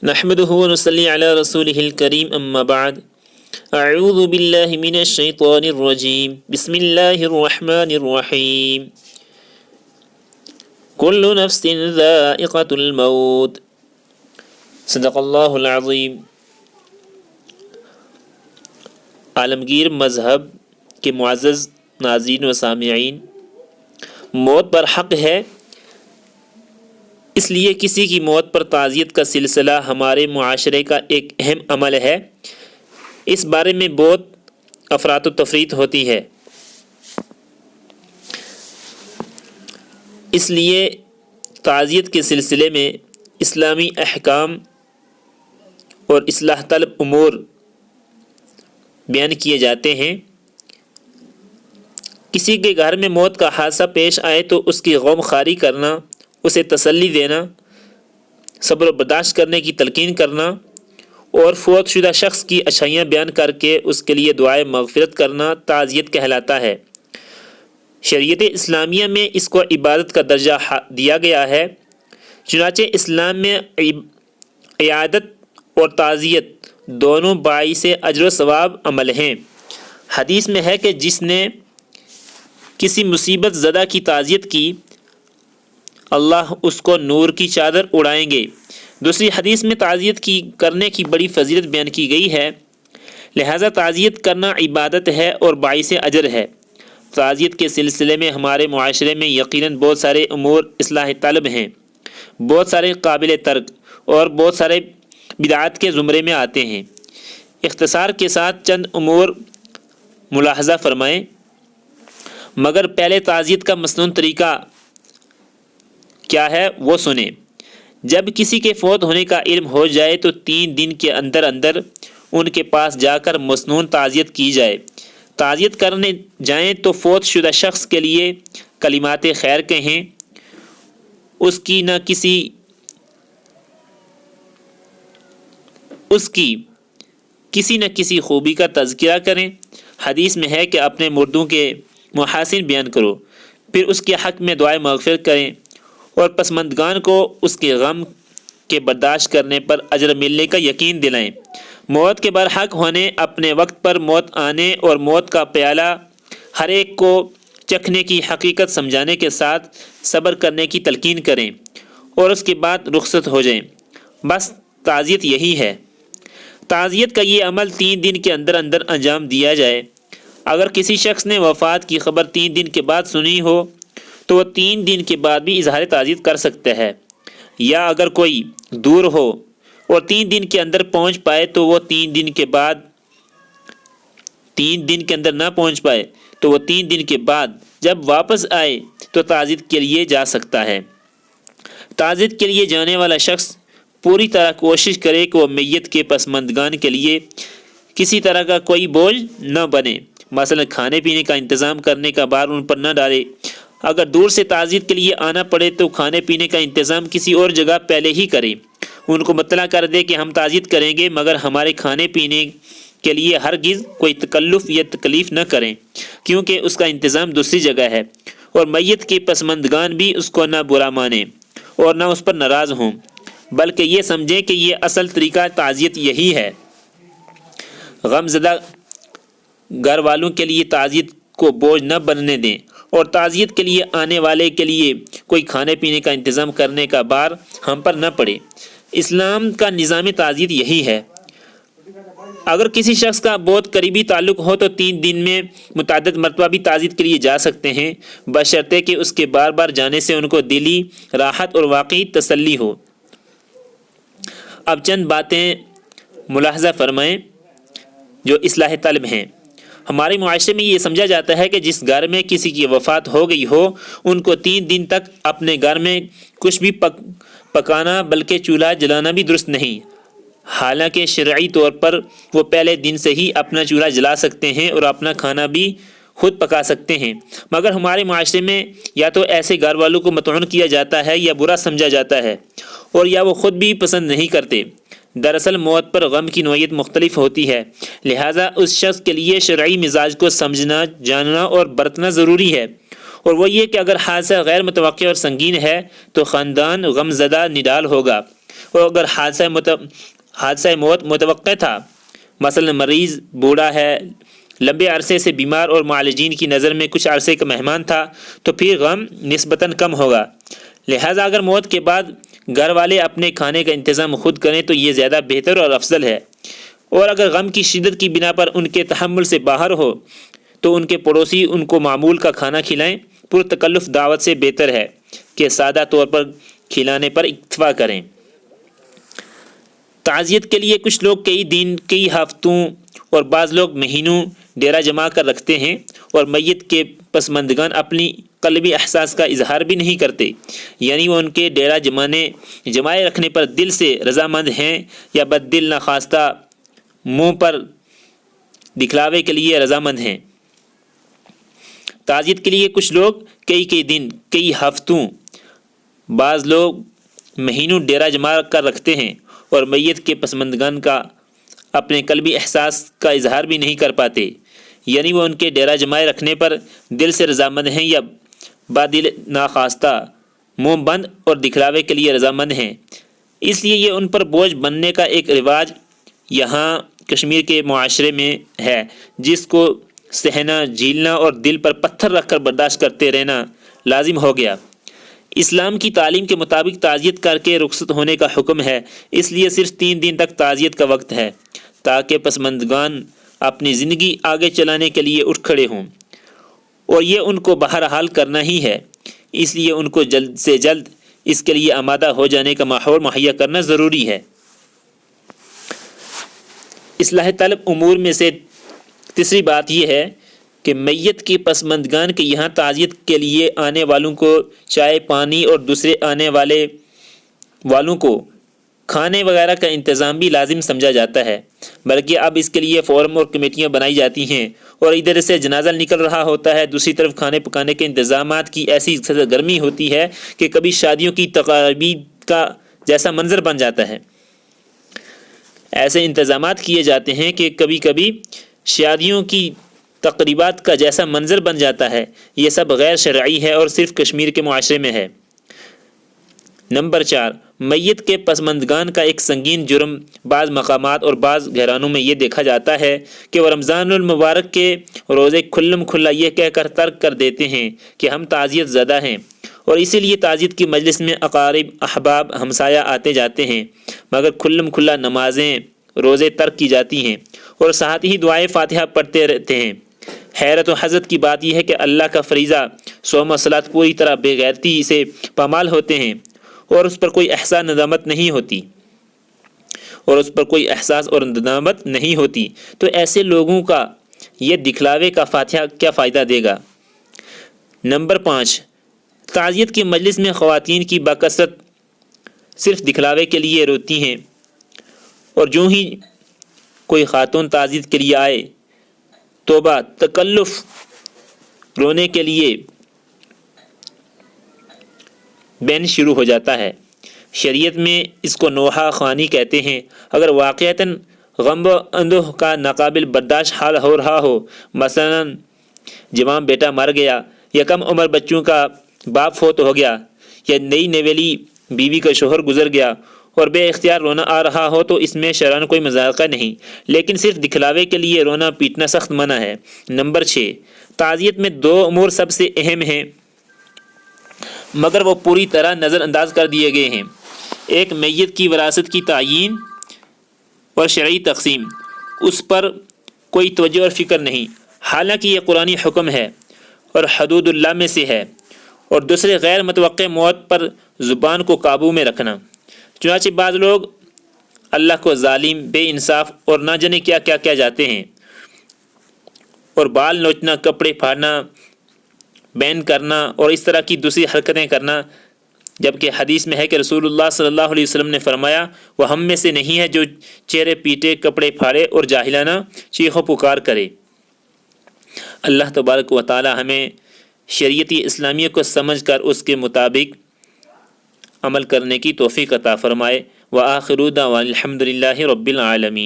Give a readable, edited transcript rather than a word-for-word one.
نحمده ونصلي على رسوله الكريم أما بعد أعوذ بالله من الشيطان الرجيم بسم الله الرحمن الرحيم كل نفس ذائقة الموت صدق اللہ العظیم۔ عالمگیر مذہب کے معزز ناظرین و سامعین، موت پر حق ہے، اس لیے کسی کی موت پر تعزیت کا سلسلہ ہمارے معاشرے کا ایک اہم عمل ہے۔ اس بارے میں بہت افراط و تفریط ہوتی ہے، اس لیے تعزیت کے سلسلے میں اسلامی احکام اور اصلاح طلب امور بیان کیے جاتے ہیں۔ کسی کے گھر میں موت کا حادثہ پیش آئے تو اس کی غم خواری کرنا، اسے تسلی دینا، صبر و برداشت کرنے کی تلقین کرنا اور فوت شدہ شخص کی اچھائیاں بیان کر کے اس کے لیے دعائے مغفرت کرنا تعزیت کہلاتا ہے۔ شریعت اسلامیہ میں اس کو عبادت کا درجہ دیا گیا ہے، چنانچہ اسلام میں عیادت اور تعزیت دونوں باعث اجر و ثواب عمل ہیں۔ حدیث میں ہے کہ جس نے کسی مصیبت زدہ کی تعزیت کی، اللہ اس کو نور کی چادر اڑائیں گے۔ دوسری حدیث میں تعزیت کرنے کی بڑی فضیلت بیان کی گئی ہے، لہذا تعزیت کرنا عبادت ہے اور باعث اجر ہے۔ تعزیت کے سلسلے میں ہمارے معاشرے میں یقیناً بہت سارے امور اصلاح طلب ہیں، بہت سارے قابل ترک اور بہت سارے بدعات کے زمرے میں آتے ہیں۔ اختصار کے ساتھ چند امور ملاحظہ فرمائیں، مگر پہلے تعزیت کا مسنون طریقہ کیا ہے وہ سنیں۔ جب کسی کے فوت ہونے کا علم ہو جائے تو 3 دن کے اندر اندر ان کے پاس جا کر مسنون تعزیت کی جائے۔ تعزیت کرنے جائیں تو فوت شدہ شخص کے لیے کلمات خیر کہیں، اس کی کسی نہ کسی خوبی کا تذکرہ کریں۔ حدیث میں ہے کہ اپنے مردوں کے محاسن بیان کرو، پھر اس کے حق میں دعائے مغفرت کریں اور پسماندگان کو اس کے غم کے برداشت کرنے پر اجر ملنے کا یقین دلائیں۔ موت کے برحق ہونے، اپنے وقت پر موت آنے اور موت کا پیالہ ہر ایک کو چکھنے کی حقیقت سمجھانے کے ساتھ صبر کرنے کی تلقین کریں اور اس کے بعد رخصت ہو جائیں۔ بس تعزیت یہی ہے۔ تعزیت کا یہ عمل 3 دن کے اندر اندر انجام دیا جائے۔ اگر کسی شخص نے وفات کی خبر 3 دن کے بعد سنی ہو تو وہ 3 دن کے بعد بھی اظہار تعزیت کر سکتا ہے، یا اگر کوئی دور ہو اور 3 دن کے اندر پہنچ پائے تو وہ 3 دن کے اندر نہ پہنچ پائے تو وہ 3 دن کے بعد جب واپس آئے تو تعزیت کے لیے جا سکتا ہے۔ تعزیت کے لیے جانے والا شخص پوری طرح کوشش کرے کہ وہ میت کے پسماندگان کے لیے کسی طرح کا کوئی بوجھ نہ بنے، مثلا کھانے پینے کا انتظام کرنے کا بار ان پر نہ ڈالے۔ اگر دور سے تعزیت کے لیے آنا پڑے تو کھانے پینے کا انتظام کسی اور جگہ پہلے ہی کریں، ان کو مطلع کر دے کہ ہم تعزیت کریں گے مگر ہمارے کھانے پینے کے لیے ہرگز کوئی تکلف یا تکلیف نہ کریں، کیونکہ اس کا انتظام دوسری جگہ ہے، اور میت کے پسماندگان بھی اس کو نہ برا مانیں اور نہ اس پر ناراض ہوں، بلکہ یہ سمجھیں کہ یہ اصل طریقہ تعزیت یہی ہے۔ غم زدہ گھر والوں کے لیے تعزیت کو بوجھ نہ بننے دیں اور تعزیت کے لیے آنے والے کے لیے کوئی کھانے پینے کا انتظام کرنے کا بار ہم پر نہ پڑے۔ اسلام کا نظام تعزیت یہی ہے۔ اگر کسی شخص کا بہت قریبی تعلق ہو تو 3 دن میں متعدد مرتبہ بھی تعزیت کے لیے جا سکتے ہیں، بشرطے کہ اس کے بار بار جانے سے ان کو دلی راحت اور واقعی تسلی ہو۔ اب چند باتیں ملاحظہ فرمائیں جو اصلاح طلب ہیں۔ ہمارے معاشرے میں یہ سمجھا جاتا ہے کہ جس گھر میں کسی کی وفات ہو گئی ہو ان کو 3 دن تک اپنے گھر میں کچھ بھی پکانا بلکہ چولہا جلانا بھی درست نہیں، حالانکہ شرعی طور پر وہ پہلے دن سے ہی اپنا چولہا جلا سکتے ہیں اور اپنا کھانا بھی خود پکا سکتے ہیں، مگر ہمارے معاشرے میں یا تو ایسے گھر والوں کو مطعون کیا جاتا ہے یا برا سمجھا جاتا ہے، اور یا وہ خود بھی پسند نہیں کرتے۔ دراصل موت پر غم کی نوعیت مختلف ہوتی ہے، لہٰذا اس شخص کے لیے شرعی مزاج کو سمجھنا، جاننا اور برتنا ضروری ہے، اور وہ یہ کہ اگر حادثہ غیر متوقع اور سنگین ہے تو خاندان غم زدہ نڈال ہوگا، اور اگر حادثہ موت متوقع تھا، مثلا مریض بوڑھا ہے، لمبے عرصے سے بیمار اور معالجین کی نظر میں کچھ عرصے کا مہمان تھا، تو پھر غم نسبتاً کم ہوگا۔ لہٰذا اگر موت کے بعد گھر والے اپنے کھانے کا انتظام خود کریں تو یہ زیادہ بہتر اور افضل ہے، اور اگر غم کی شدت کی بنا پر ان کے تحمل سے باہر ہو تو ان کے پڑوسی ان کو معمول کا کھانا کھلائیں۔ پرتکلف دعوت سے بہتر ہے کہ سادہ طور پر کھلانے پر اکتفا کریں۔ تعزیت کے لیے کچھ لوگ کئی دن، کئی ہفتوں اور بعض لوگ مہینوں ڈیرا جما کر رکھتے ہیں، اور میت کے پسماندگان اپنی قلبی احساس کا اظہار بھی نہیں کرتے، یعنی وہ ان کے ڈیرا جمائے رکھنے پر دل سے رضامند ہیں یا بد دل ناخواستہ منہ پر دکھلاوے کے لیے رضامند ہیں۔ تعزیت کے لیے کچھ لوگ کئی دن، کئی ہفتوں، بعض لوگ مہینوں ڈیرا جما کر رکھتے ہیں، اور میت کے پسماندگان کا اپنے قلبی احساس کا اظہار بھی نہیں کر پاتے، یعنی وہ ان کے ڈیرا جمائے رکھنے پر دل سے رضامند ہیں یا بادل ناخواستہ منہ بند اور دکھلاوے کے لیے رضامند ہیں۔ اس لیے یہ ان پر بوجھ بننے کا ایک رواج یہاں کشمیر کے معاشرے میں ہے، جس کو سہنا، جھیلنا اور دل پر پتھر رکھ کر برداشت کرتے رہنا لازم ہو گیا۔ اسلام کی تعلیم کے مطابق تعزیت کر کے رخصت ہونے کا حکم ہے، اس لیے صرف 3 دن تک تعزیت کا وقت ہے، تاکہ پسماندگان اپنی زندگی آگے چلانے کے لیے اٹھ کھڑے ہوں، اور یہ ان کو بہرحال کرنا ہی ہے، اس لیے ان کو جلد سے جلد اس کے لیے آمادہ ہو جانے کا ماحول مہیا کرنا ضروری ہے۔ اصلاح طلب امور میں سے تیسری بات یہ ہے کہ میت کی پسماندگان کے یہاں تعزیت کے لیے آنے والوں کو چائے، پانی اور دوسرے آنے والوں کو کھانے وغیرہ کا انتظام بھی لازم سمجھا جاتا ہے، بلکہ اب اس کے لیے فورم اور کمیٹیاں بنائی جاتی ہیں، اور ادھر سے جنازہ نکل رہا ہوتا ہے، دوسری طرف کھانے پکانے کے انتظامات کی ایسی سرگرمی ہوتی ہے کہ کبھی شادیوں کی تقاریب کا جیسا منظر بن جاتا ہے۔ ایسے انتظامات کیے جاتے ہیں کہ کبھی کبھی شادیوں کی تقریبات کا جیسا منظر بن جاتا ہے۔ یہ سب غیر شرعی ہے اور صرف کشمیر کے معاشرے میں ہے۔ نمبر 4، میت کے پسماندگان کا ایک سنگین جرم بعض مقامات اور بعض گھرانوں میں یہ دیکھا جاتا ہے کہ وہ رمضان المبارک کے روزے کھلم کھلا یہ کہہ کر ترک کر دیتے ہیں کہ ہم تعزیت زدہ ہیں، اور اسی لیے تعزیت کی مجلس میں اقارب، احباب، ہمسایہ آتے جاتے ہیں، مگر کھلم کھلا نمازیں، روزے ترک کی جاتی ہیں، اور ساتھ ہی دعائے فاتحہ پڑھتے رہتے ہیں۔ حیرت و حضرت کی بات یہ ہے کہ اللہ کا فریضہ صوم و صلاۃ پوری طرح بے غیرتی سے پامال ہوتے ہیں، اور اس پر کوئی احساس اور ندامت نہیں ہوتی، تو ایسے لوگوں کا یہ دکھلاوے کا فاتحہ کیا فائدہ دے گا؟ نمبر 5، تعزیت کی مجلس میں خواتین کی بکثرت صرف دکھلاوے کے لیے روتی ہیں، اور جو ہی کوئی خاتون تعزیت کے لیے آئے، توبہ تکلف رونے کے لیے بین شروع ہو جاتا ہے۔ شریعت میں اس کو نوحہ خوانی کہتے ہیں۔ اگر واقعتاً غم و اندوہ کا ناقابل برداشت حال ہو رہا ہو، مثلا جوان بیٹا مر گیا، یا کم عمر بچوں کا باپ فوت ہو گیا، یا نئی نویلی بیوی کا شوہر گزر گیا، اور بے اختیار رونا آ رہا ہو، تو اس میں شرعاً کوئی مذاقہ نہیں، لیکن صرف دکھلاوے کے لیے رونا پیٹنا سخت منع ہے۔ نمبر 6، تعزیت میں 2 امور سب سے اہم ہیں، مگر وہ پوری طرح نظر انداز کر دیے گئے ہیں۔ ایک میت کی وراثت کی تعیین اور شرعی تقسیم، اس پر کوئی توجہ اور فکر نہیں، حالانکہ یہ قرآنی حکم ہے اور حدود اللہ میں سے ہے۔ اور دوسرے، غیر متوقع موت پر زبان کو قابو میں رکھنا۔ چنانچہ بعض لوگ اللہ کو ظالم، بے انصاف اور نہ جانے کیا کیا کہہ جاتے ہیں، اور بال نوچنا، کپڑے پھاڑنا، بین کرنا اور اس طرح کی دوسری حرکتیں کرنا، جبکہ حدیث میں ہے کہ رسول اللہ صلی اللہ علیہ وسلم نے فرمایا، وہ ہم میں سے نہیں ہے جو چہرے پیٹے، کپڑے پھاڑے اور جاہلانہ چیخ و پکار کرے۔ اللہ تبارک و تعالی ہمیں شریعت اسلامیہ کو سمجھ کر اس کے مطابق عمل کرنے کی توفیق عطا فرمائے۔ وآخر دعوانا الحمد للہ رب العالمین۔